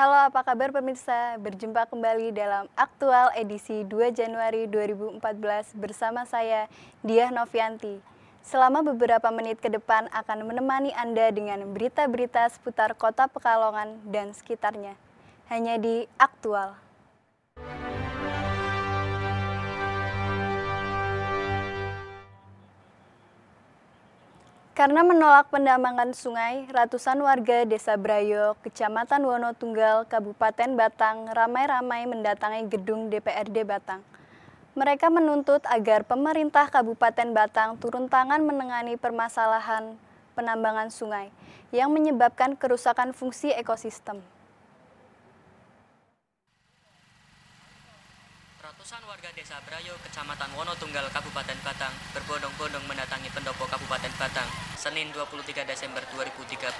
Halo, apa kabar pemirsa? Berjumpa kembali dalam aktual edisi 2 Januari 2014 bersama saya, Diah Novianti. Selama beberapa menit ke depan akan menemani Anda dengan berita-berita seputar Kota Pekalongan dan sekitarnya. Hanya di Aktual. Karena menolak pendambangan sungai, ratusan warga Desa Brayo, Kecamatan Wonotunggal, Kabupaten Batang ramai-ramai mendatangi gedung DPRD Batang. Mereka menuntut agar pemerintah Kabupaten Batang turun tangan menangani permasalahan penambangan sungai yang menyebabkan kerusakan fungsi ekosistem. Ratusan warga Desa Brayo, Kecamatan Wonotunggal, Kabupaten Batang berbondong-bondong mendatangi pendopo Kabupaten Batang, Senin 23 Desember 2013.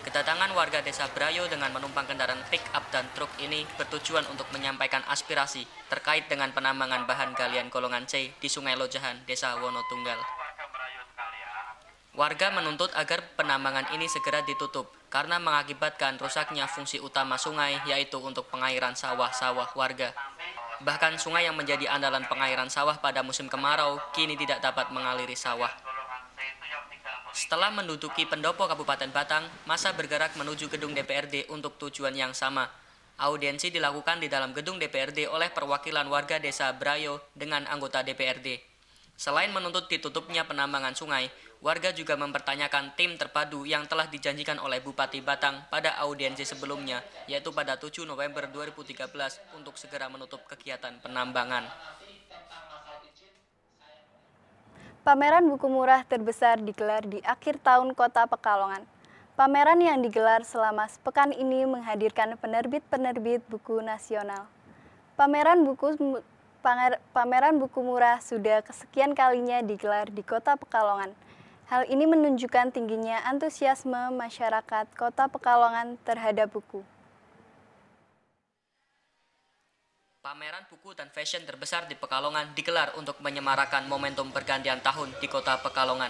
Kedatangan warga Desa Brayo dengan menumpang kendaraan pick-up dan truk ini bertujuan untuk menyampaikan aspirasi terkait dengan penambangan bahan galian golongan C di Sungai Lojahan, Desa Wonotunggal. Warga menuntut agar penambangan ini segera ditutup karena mengakibatkan rusaknya fungsi utama sungai, yaitu untuk pengairan sawah-sawah warga. Bahkan sungai yang menjadi andalan pengairan sawah pada musim kemarau kini tidak dapat mengaliri sawah. Setelah menduduki pendopo Kabupaten Batang, massa bergerak menuju gedung DPRD untuk tujuan yang sama. Audiensi dilakukan di dalam gedung DPRD oleh perwakilan warga Desa Brayo dengan anggota DPRD. Selain menuntut ditutupnya penambangan sungai, warga juga mempertanyakan tim terpadu yang telah dijanjikan oleh Bupati Batang pada audiensi sebelumnya, yaitu pada 7 November 2013 untuk segera menutup kegiatan penambangan. Pameran buku murah terbesar digelar di akhir tahun Kota Pekalongan. Pameran yang digelar selama sepekan ini menghadirkan penerbit-penerbit buku nasional. Pameran buku murah sudah kesekian kalinya digelar di Kota Pekalongan. Hal ini menunjukkan tingginya antusiasme masyarakat Kota Pekalongan terhadap buku. Pameran buku dan fashion terbesar di Pekalongan digelar untuk menyemarakan momentum pergantian tahun di Kota Pekalongan.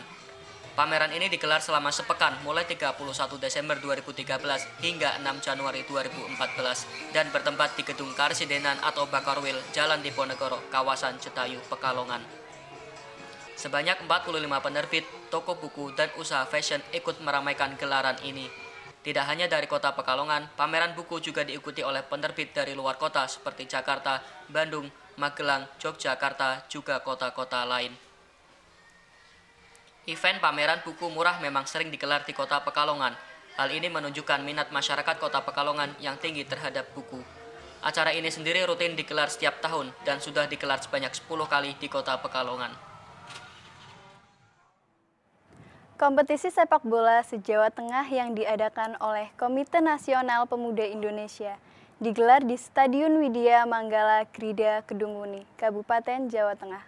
Pameran ini digelar selama sepekan mulai 31 Desember 2013 hingga 6 Januari 2014 dan bertempat di Gedung Karesidenan atau Bakarwil, Jalan Diponegoro, kawasan Cetayu, Pekalongan. Sebanyak 45 penerbit, toko buku, dan usaha fashion ikut meramaikan gelaran ini. Tidak hanya dari Kota Pekalongan, pameran buku juga diikuti oleh penerbit dari luar kota seperti Jakarta, Bandung, Magelang, Yogyakarta, juga kota-kota lain. Event pameran buku murah memang sering digelar di Kota Pekalongan. Hal ini menunjukkan minat masyarakat Kota Pekalongan yang tinggi terhadap buku. Acara ini sendiri rutin digelar setiap tahun dan sudah digelar sebanyak 10 kali di Kota Pekalongan. Kompetisi sepak bola se-Jawa Tengah yang diadakan oleh Komite Nasional Pemuda Indonesia digelar di Stadion Widya Manggala Krida Kedungmuni, Kabupaten Jawa Tengah.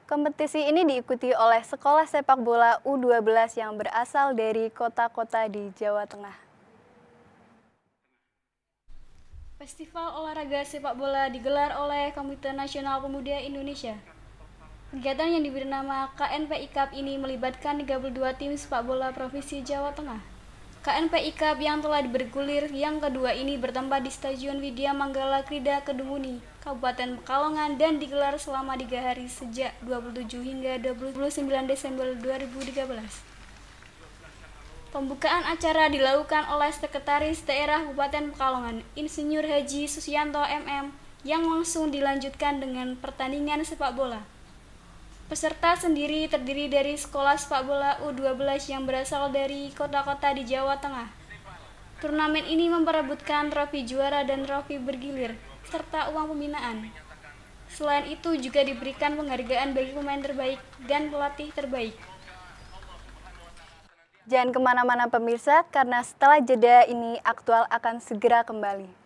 Kompetisi ini diikuti oleh sekolah sepak bola U12 yang berasal dari kota-kota di Jawa Tengah. Festival olahraga sepak bola digelar oleh Komite Nasional Pemuda Indonesia. Kegiatan yang diberi nama KNPI Cup ini melibatkan 32 tim sepak bola Provinsi Jawa Tengah. KNPI Cup yang telah bergulir yang kedua ini bertempat di Stadion Widya Manggala Krida Kedungmuni, Kabupaten Pekalongan dan digelar selama 3 hari sejak 27 hingga 29 Desember 2013. Pembukaan acara dilakukan oleh Sekretaris Daerah Kabupaten Pekalongan, Insinyur Haji Susianto MM, yang langsung dilanjutkan dengan pertandingan sepak bola. Peserta sendiri terdiri dari sekolah sepak bola U12 yang berasal dari kota-kota di Jawa Tengah. Turnamen ini memperebutkan trofi juara dan trofi bergilir, serta uang pembinaan. Selain itu juga diberikan penghargaan bagi pemain terbaik dan pelatih terbaik. Jangan kemana-mana pemirsa, karena setelah jeda ini Aktual akan segera kembali.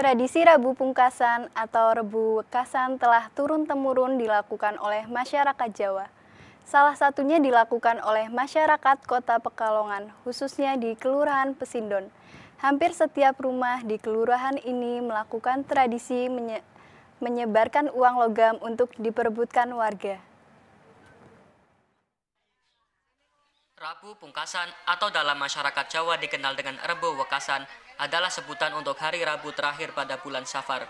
Tradisi Rabu Pungkasan atau Rebu Wekasan telah turun-temurun dilakukan oleh masyarakat Jawa. Salah satunya dilakukan oleh masyarakat Kota Pekalongan, khususnya di Kelurahan Pesindon. Hampir setiap rumah di kelurahan ini melakukan tradisi menyebarkan uang logam untuk diperebutkan warga. Rabu Pungkasan atau dalam masyarakat Jawa dikenal dengan Rebo Wekasan adalah sebutan untuk hari Rabu terakhir pada bulan Safar.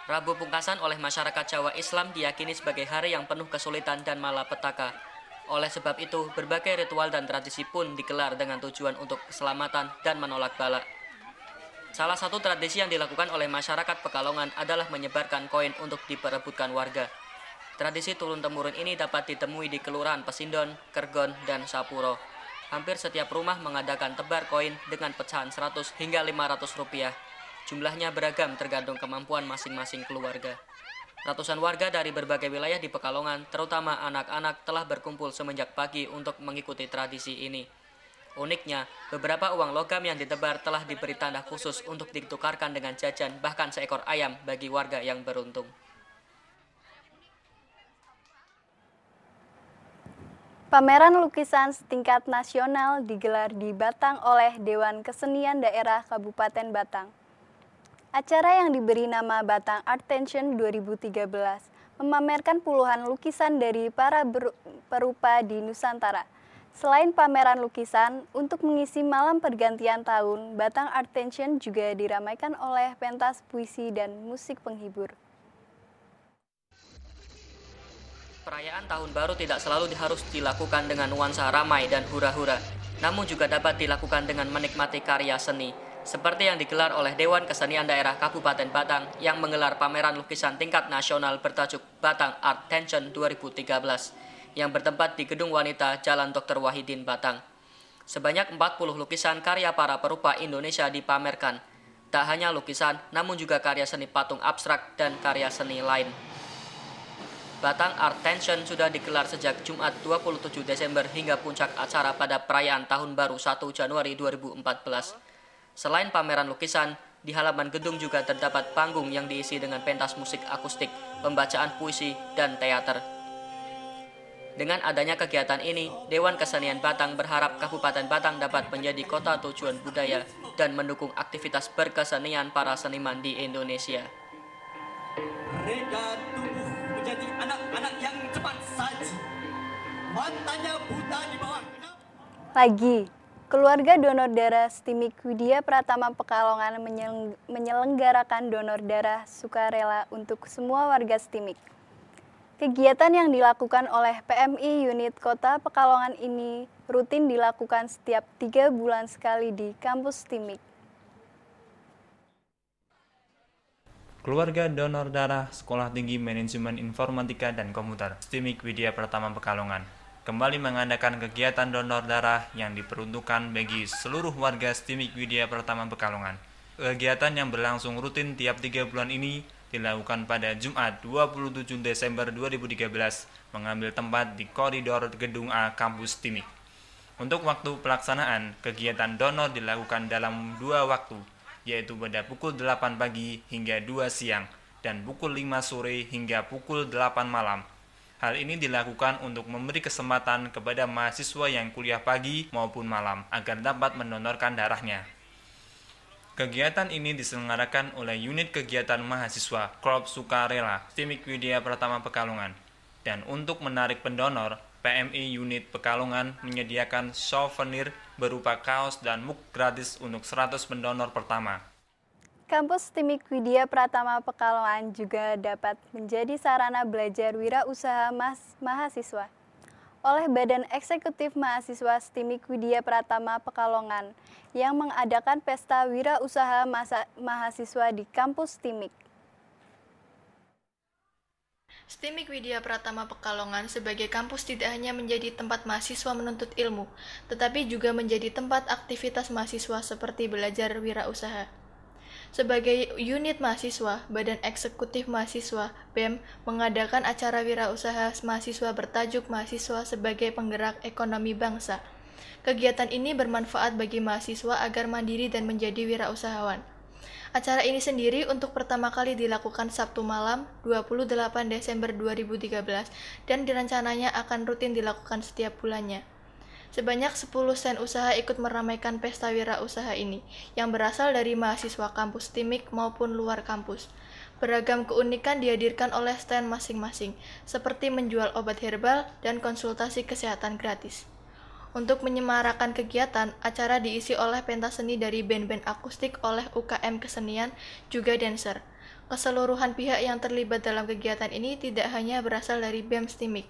Rabu Pungkasan oleh masyarakat Jawa Islam diyakini sebagai hari yang penuh kesulitan dan malapetaka. Oleh sebab itu, berbagai ritual dan tradisi pun digelar dengan tujuan untuk keselamatan dan menolak bala. Salah satu tradisi yang dilakukan oleh masyarakat Pekalongan adalah menyebarkan koin untuk diperebutkan warga. Tradisi turun-temurun ini dapat ditemui di Kelurahan Pesindon, Kergon, dan Sapuro. Hampir setiap rumah mengadakan tebar koin dengan pecahan 100 hingga 500 rupiah. Jumlahnya beragam tergantung kemampuan masing-masing keluarga. Ratusan warga dari berbagai wilayah di Pekalongan, terutama anak-anak, telah berkumpul semenjak pagi untuk mengikuti tradisi ini. Uniknya, beberapa uang logam yang ditebar telah diberi tanda khusus untuk ditukarkan dengan jajan, bahkan seekor ayam bagi warga yang beruntung. Pameran lukisan setingkat nasional digelar di Batang oleh Dewan Kesenian Daerah Kabupaten Batang. Acara yang diberi nama Batang Art Tension 2013 memamerkan puluhan lukisan dari para perupa di Nusantara. Selain pameran lukisan, untuk mengisi malam pergantian tahun, Batang Art Tension juga diramaikan oleh pentas puisi dan musik penghibur. Perayaan Tahun Baru tidak selalu harus dilakukan dengan nuansa ramai dan hura-hura, namun juga dapat dilakukan dengan menikmati karya seni, seperti yang digelar oleh Dewan Kesenian Daerah Kabupaten Batang yang menggelar pameran lukisan tingkat nasional bertajuk Batang Art Tension 2013, yang bertempat di Gedung Wanita Jalan Dr. Wahidin, Batang. Sebanyak 40 lukisan karya para perupa Indonesia dipamerkan. Tak hanya lukisan, namun juga karya seni patung abstrak dan karya seni lain. Batang Art Tension sudah digelar sejak Jumat 27 Desember hingga puncak acara pada perayaan Tahun Baru 1 Januari 2014. Selain pameran lukisan, di halaman gedung juga terdapat panggung yang diisi dengan pentas musik akustik, pembacaan puisi, dan teater. Dengan adanya kegiatan ini, Dewan Kesenian Batang berharap Kabupaten Batang dapat menjadi kota tujuan budaya dan mendukung aktivitas berkesenian para seniman di Indonesia. Mereka tumbuh menjadi anak-anak yang cepat saji. Matanya buta di bawah. Lagi, keluarga donor darah Stimik Widya Pratama Pekalongan menyelenggarakan donor darah sukarela untuk semua warga Stimik. Kegiatan yang dilakukan oleh PMI Unit Kota Pekalongan ini rutin dilakukan setiap 3 bulan sekali di kampus Stimik. Keluarga donor darah Sekolah Tinggi Manajemen Informatika dan Komputer Stimik Widya Pratama Pekalongan kembali mengadakan kegiatan donor darah yang diperuntukkan bagi seluruh warga Stimik Widya Pratama Pekalongan. Kegiatan yang berlangsung rutin tiap 3 bulan ini dilakukan pada Jumat 27 Desember 2013 mengambil tempat di koridor Gedung A Kampus Stimik. Untuk waktu pelaksanaan, kegiatan donor dilakukan dalam 2 waktu, yaitu pada pukul 8 pagi hingga 2 siang dan pukul 5 sore hingga pukul 8 malam. Hal ini dilakukan untuk memberi kesempatan kepada mahasiswa yang kuliah pagi maupun malam agar dapat mendonorkan darahnya. Kegiatan ini diselenggarakan oleh Unit Kegiatan Mahasiswa Korps Sukarela Stimik Widya Pratama Pekalongan. Dan untuk menarik pendonor, PMI Unit Pekalongan menyediakan souvenir berupa kaos dan mug gratis untuk 100 pendonor pertama. Kampus Stimik Widya Pratama Pekalongan juga dapat menjadi sarana belajar wirausaha mahasiswa oleh Badan Eksekutif Mahasiswa Stimik Widya Pratama Pekalongan yang mengadakan pesta wirausaha mahasiswa di kampus Stimik. Stimik Widya Pratama Pekalongan sebagai kampus tidak hanya menjadi tempat mahasiswa menuntut ilmu, tetapi juga menjadi tempat aktivitas mahasiswa seperti belajar wirausaha. Sebagai unit mahasiswa, Badan Eksekutif Mahasiswa (BEM) mengadakan acara wirausaha mahasiswa bertajuk Mahasiswa sebagai Penggerak Ekonomi Bangsa. Kegiatan ini bermanfaat bagi mahasiswa agar mandiri dan menjadi wirausahawan. Acara ini sendiri untuk pertama kali dilakukan Sabtu malam 28 Desember 2013 dan direncananya akan rutin dilakukan setiap bulannya. Sebanyak 10 stand usaha ikut meramaikan pesta wirausaha ini, yang berasal dari mahasiswa kampus TIMIK maupun luar kampus. Beragam keunikan dihadirkan oleh stand masing-masing, seperti menjual obat herbal dan konsultasi kesehatan gratis. Untuk menyemarakan kegiatan, acara diisi oleh pentas seni dari band-band akustik oleh UKM Kesenian, juga dancer. Keseluruhan pihak yang terlibat dalam kegiatan ini tidak hanya berasal dari BEM TIMIK,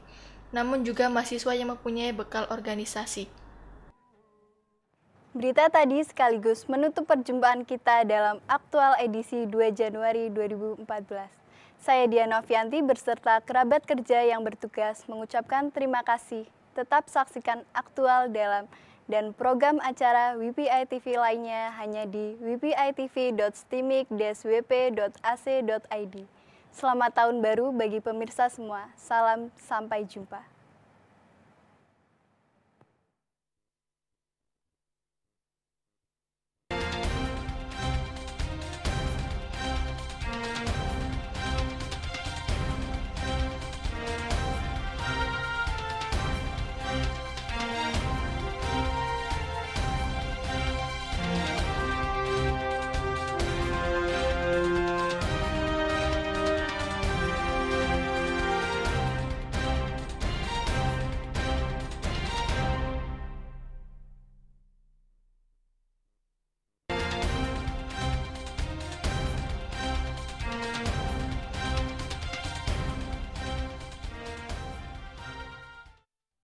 namun juga mahasiswa yang mempunyai bekal organisasi. Berita tadi sekaligus menutup perjumpaan kita dalam aktual edisi 2 Januari 2014. Saya Diana Novianti beserta kerabat kerja yang bertugas mengucapkan terima kasih. Tetap saksikan aktual dalam dan program acara WPI TV lainnya hanya di wpitv.stimik-wp.ac.id. Selamat tahun baru bagi pemirsa semua. Salam, sampai jumpa.